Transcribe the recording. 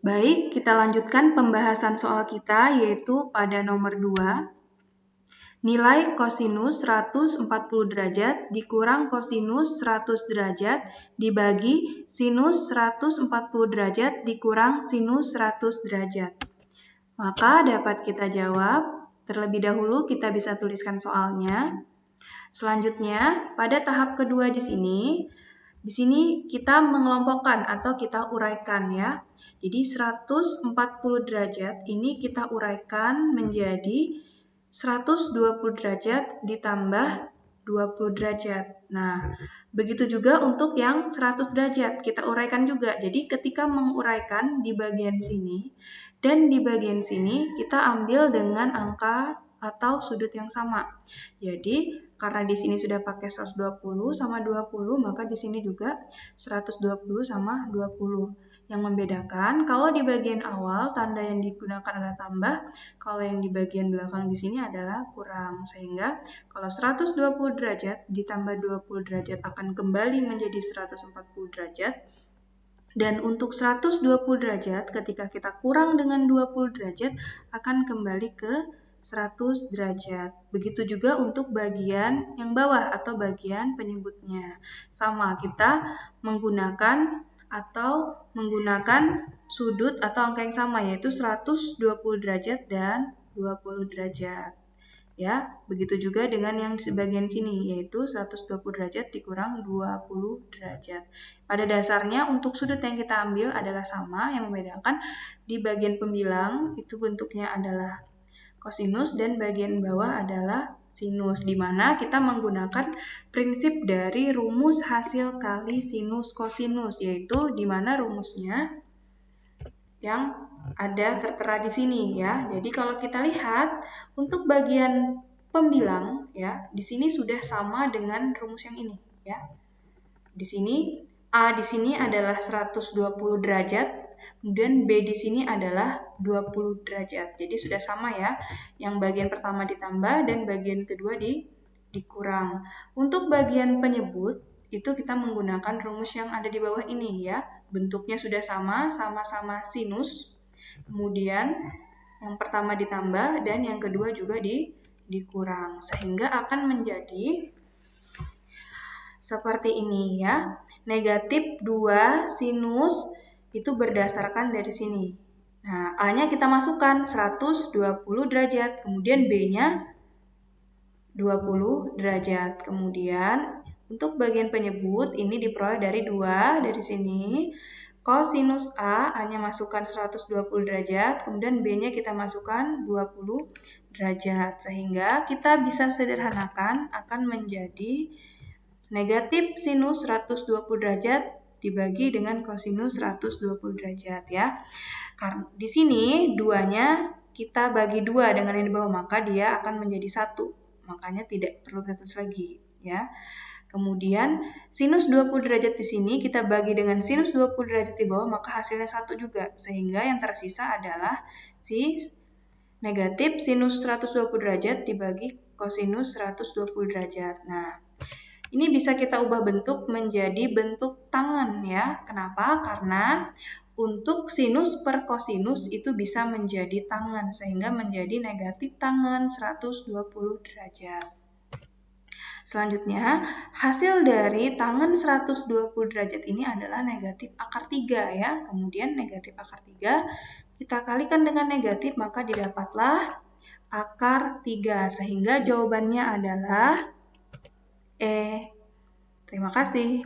Baik, kita lanjutkan pembahasan soal kita, yaitu pada nomor 2. Nilai kosinus 140 derajat dikurang kosinus 100 derajat dibagi sinus 140 derajat dikurang sinus 100 derajat. Maka dapat kita jawab. Terlebih dahulu kita bisa tuliskan soalnya. Selanjutnya, pada tahap kedua di sini kita mengelompokkan atau kita uraikan ya. Jadi 140 derajat ini kita uraikan menjadi 120 derajat ditambah 20 derajat. Nah, begitu juga untuk yang 100 derajat. Kita uraikan juga. Jadi ketika menguraikan di bagian sini dan di bagian sini, kita ambil dengan angka atau sudut yang sama. Jadi, karena di sini sudah pakai 120 sama 20, maka di sini juga 120 sama 20. Yang membedakan, kalau di bagian awal tanda yang digunakan adalah tambah, kalau yang di bagian belakang di sini adalah kurang. Sehingga kalau 120 derajat ditambah 20 derajat akan kembali menjadi 140 derajat. Dan untuk 120 derajat ketika kita kurang dengan 20 derajat akan kembali ke 100 derajat. Begitu juga untuk bagian yang bawah atau bagian penyebutnya. Sama, kita menggunakan sudut atau angka yang sama, yaitu 120 derajat dan 20 derajat. Ya, begitu juga dengan yang di bagian sini, yaitu 120 derajat dikurang 20 derajat. Pada dasarnya untuk sudut yang kita ambil adalah sama, yang membedakan di bagian pembilang itu bentuknya adalah kosinus dan bagian bawah adalah sinus, di mana kita menggunakan prinsip dari rumus hasil kali sinus kosinus, yaitu di mana rumusnya yang ada tertera di sini ya. Jadi kalau kita lihat untuk bagian pembilang ya, di sini sudah sama dengan rumus yang ini ya. Di sini A di sini adalah 120 derajat, kemudian B di sini adalah 20 derajat. Jadi sudah sama ya. Yang bagian pertama ditambah dan bagian kedua dikurang. Untuk bagian penyebut itu kita menggunakan rumus yang ada di bawah ini ya. Bentuknya sudah sama-sama sinus. Kemudian yang pertama ditambah dan yang kedua juga dikurang. Sehingga akan menjadi seperti ini ya. Negatif 2 sinus itu berdasarkan dari sini. Nah, A-nya kita masukkan 120 derajat, kemudian B-nya 20 derajat. Kemudian untuk bagian penyebut ini diperoleh dari 2 dari sini. Kosinus A-nya masukkan 120 derajat, kemudian B-nya kita masukkan 20 derajat. Sehingga kita bisa sederhanakan akan menjadi negatif sinus 120 derajat dibagi dengan kosinus 120 derajat ya. Karena di sini 2-nya kita bagi 2 dengan yang di bawah, maka dia akan menjadi 1. Makanya tidak perlu ditulis lagi ya. Kemudian sinus 20 derajat di sini kita bagi dengan sinus 20 derajat di bawah, maka hasilnya 1 juga. Sehingga yang tersisa adalah si negatif sinus 120 derajat dibagi kosinus 120 derajat. Nah, ini bisa kita ubah bentuk menjadi bentuk tangan ya. Kenapa? Karena untuk sinus per kosinus itu bisa menjadi tangan, sehingga menjadi negatif tangan 120 derajat. Selanjutnya, hasil dari tangan 120 derajat ini adalah negatif akar 3 ya. Kemudian negatif akar 3 kita kalikan dengan negatif, maka didapatlah akar 3. Sehingga jawabannya adalah E. Terima kasih.